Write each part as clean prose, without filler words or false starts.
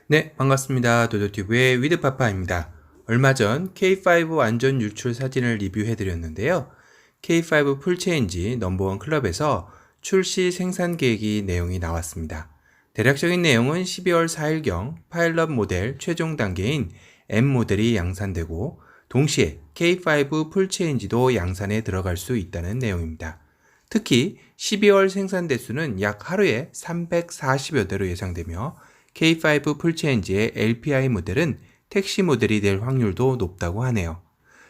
네, 반갑습니다. 도도튜브의 위드파파입니다. 얼마 전 K5 완전 유출 사진을 리뷰해드렸는데요. K5 풀체인지 넘버원 클럽에서 출시 생산 계획이 내용이 나왔습니다. 대략적인 내용은 12월 4일경 파일럿 모델 최종 단계인 M 모델이 양산되고 동시에 K5 풀체인지도 양산에 들어갈 수 있다는 내용입니다. 특히 12월 생산 대수는 약 하루에 340여 대로 예상되며 K5 풀체인지의 LPI 모델은 택시 모델이 될 확률도 높다고 하네요.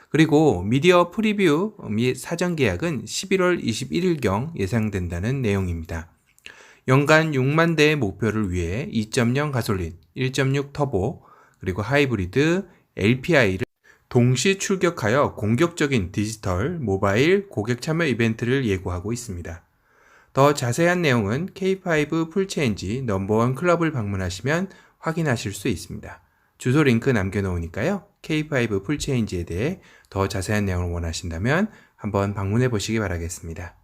그리고 미디어 프리뷰 및 사전 계약은 11월 21일경 예상된다는 내용입니다. 연간 6만 대의 목표를 위해 2.0 가솔린, 1.6 터보, 그리고 하이브리드, LPI를 동시 출격하여 공격적인 디지털, 모바일, 고객 참여 이벤트를 예고하고 있습니다. 더 자세한 내용은 K5 풀체인지 넘버원 클럽을 방문하시면 확인하실 수 있습니다. 주소 링크 남겨놓으니까요. K5 풀체인지에 대해 더 자세한 내용을 원하신다면 한번 방문해 보시기 바라겠습니다.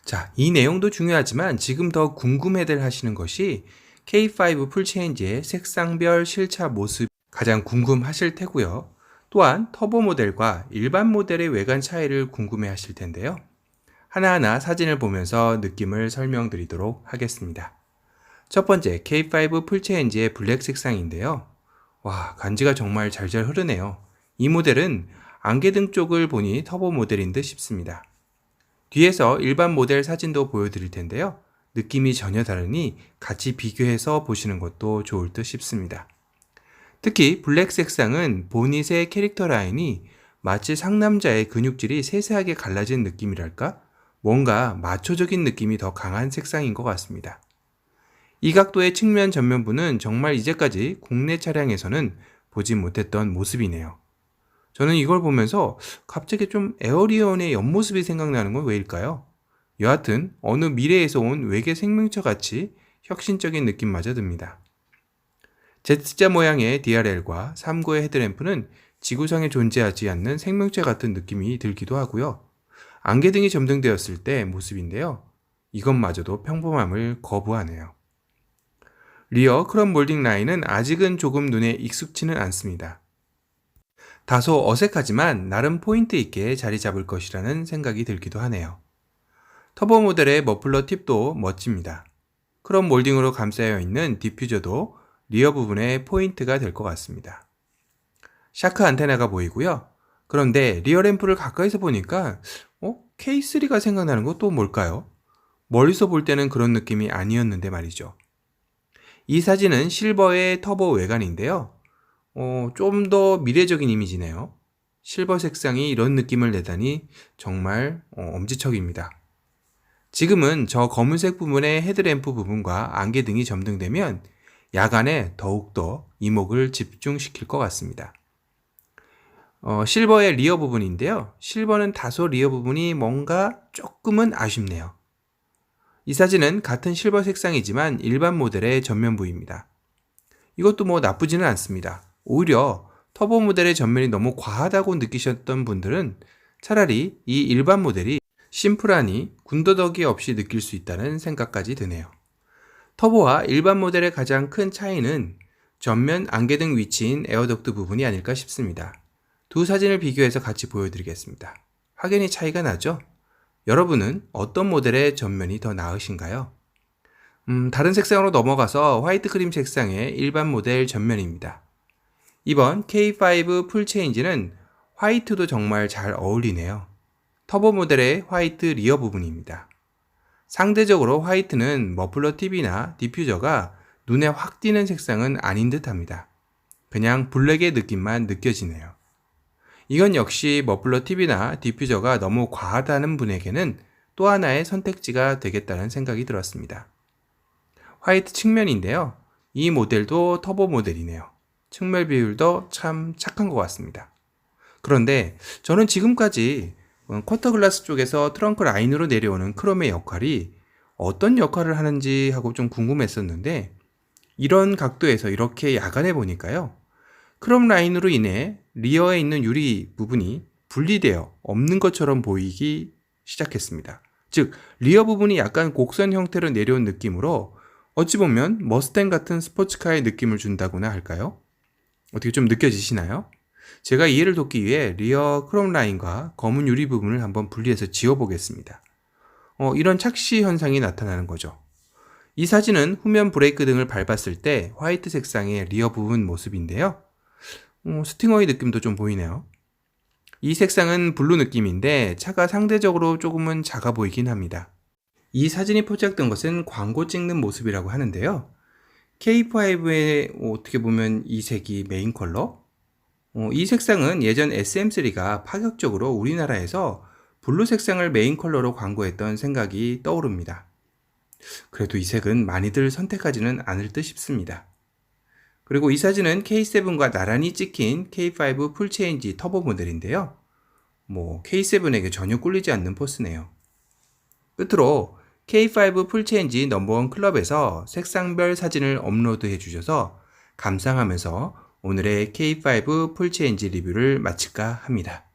자, 이 내용도 중요하지만 지금 더 궁금해들 하시는 것이 K5 풀체인지의 색상별 실차 모습 가장 궁금하실 테고요. 또한 터보 모델과 일반 모델의 외관 차이를 궁금해 하실 텐데요. 하나하나 사진을 보면서 느낌을 설명드리도록 하겠습니다. 첫 번째, K5 풀체인지의 블랙 색상인데요. 와, 간지가 정말 잘잘 흐르네요. 이 모델은 안개등 쪽을 보니 터보 모델인 듯 싶습니다. 뒤에서 일반 모델 사진도 보여드릴 텐데요. 느낌이 전혀 다르니 같이 비교해서 보시는 것도 좋을 듯 싶습니다. 특히 블랙 색상은 보닛의 캐릭터 라인이 마치 상남자의 근육질이 세세하게 갈라진 느낌이랄까? 뭔가 마초적인 느낌이 더 강한 색상인 것 같습니다. 이 각도의 측면 전면부는 정말 이제까지 국내 차량에서는 보지 못했던 모습이네요. 저는 이걸 보면서 갑자기 좀 에어리언의 옆모습이 생각나는 건 왜일까요? 여하튼 어느 미래에서 온 외계 생명체 같이 혁신적인 느낌마저 듭니다. Z자 모양의 DRL과 3구의 헤드램프는 지구상에 존재하지 않는 생명체 같은 느낌이 들기도 하고요. 안개등이 점등되었을 때 모습인데요. 이것마저도 평범함을 거부하네요. 리어 크롬 몰딩 라인은 아직은 조금 눈에 익숙치는 않습니다. 다소 어색하지만 나름 포인트 있게 자리 잡을 것이라는 생각이 들기도 하네요. 터보 모델의 머플러 팁도 멋집니다. 크롬 몰딩으로 감싸여 있는 디퓨저도 리어 부분의 포인트가 될 것 같습니다. 샤크 안테나가 보이고요. 그런데 리어 램프를 가까이서 보니까 K3가 생각나는 건 또 뭘까요? 멀리서 볼 때는 그런 느낌이 아니었는데 말이죠. 이 사진은 실버의 터보 외관인데요. 좀 더 미래적인 이미지네요. 실버 색상이 이런 느낌을 내다니 정말 엄지척입니다. 지금은 저 검은색 부분의 헤드램프 부분과 안개등이 점등되면 야간에 더욱더 이목을 집중시킬 것 같습니다. 실버의 리어 부분인데요. 실버는 다소 리어 부분이 뭔가 조금은 아쉽네요. 이 사진은 같은 실버 색상이지만 일반 모델의 전면부입니다. 이것도 뭐 나쁘지는 않습니다. 오히려 터보 모델의 전면이 너무 과하다고 느끼셨던 분들은 차라리 이 일반 모델이 심플하니 군더더기 없이 느낄 수 있다는 생각까지 드네요. 터보와 일반 모델의 가장 큰 차이는 전면 안개등 위치인 에어덕트 부분이 아닐까 싶습니다. 두 사진을 비교해서 같이 보여드리겠습니다. 확연히 차이가 나죠? 여러분은 어떤 모델의 전면이 더 나으신가요? 다른 색상으로 넘어가서 화이트 크림 색상의 일반 모델 전면입니다. 이번 K5 풀체인지는 화이트도 정말 잘 어울리네요. 터보 모델의 화이트 리어 부분입니다. 상대적으로 화이트는 머플러 팁이나 디퓨저가 눈에 확 띄는 색상은 아닌 듯 합니다. 그냥 블랙의 느낌만 느껴지네요. 이건 역시 머플러 팁이나 디퓨저가 너무 과하다는 분에게는 또 하나의 선택지가 되겠다는 생각이 들었습니다. 화이트 측면인데요. 이 모델도 터보 모델이네요. 측면 비율도 참 착한 것 같습니다. 그런데 저는 지금까지 쿼터 글라스 쪽에서 트렁크 라인으로 내려오는 크롬의 역할이 어떤 역할을 하는지 하고 좀 궁금했었는데 이런 각도에서 이렇게 야간에 보니까요. 크롬 라인으로 인해 리어에 있는 유리 부분이 분리되어 없는 것처럼 보이기 시작했습니다. 즉 리어 부분이 약간 곡선 형태로 내려온 느낌으로 어찌 보면 머스탱 같은 스포츠카의 느낌을 준다고나 할까요? 어떻게 좀 느껴지시나요? 제가 이해를 돕기 위해 리어 크롬 라인과 검은 유리 부분을 한번 분리해서 지워보겠습니다. 이런 착시 현상이 나타나는 거죠. 이 사진은 후면 브레이크 등을 밟았을 때 화이트 색상의 리어 부분 모습인데요. 스팅어의 느낌도 좀 보이네요. 이 색상은 블루 느낌인데 차가 상대적으로 조금은 작아 보이긴 합니다. 이 사진이 포착된 것은 광고 찍는 모습이라고 하는데요. K5의 어떻게 보면 이 색이 메인 컬러? 이 색상은 예전 SM3가 파격적으로 우리나라에서 블루 색상을 메인 컬러로 광고했던 생각이 떠오릅니다. 그래도 이 색은 많이들 선택하지는 않을 듯 싶습니다. 그리고 이 사진은 K7과 나란히 찍힌 K5 풀체인지 터보 모델인데요. K7에게 전혀 꿀리지 않는 포스네요. 끝으로 K5 풀체인지 넘버원 클럽에서 색상별 사진을 업로드해 주셔서 감상하면서 오늘의 K5 풀체인지 리뷰를 마칠까 합니다.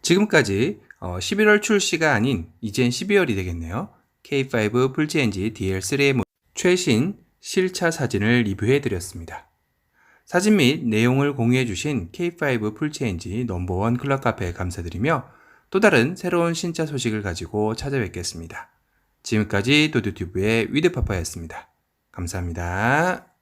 지금까지 11월 출시가 아닌 이젠 12월이 되겠네요. K5 풀체인지 DL3의 최신 실차 사진을 리뷰해 드렸습니다. 사진 및 내용을 공유해 주신 K5 풀체인지 넘버원 클럽 카페에 감사드리며 또 다른 새로운 신차 소식을 가지고 찾아뵙겠습니다. 지금까지 도드튜브의 위드파파였습니다. 감사합니다.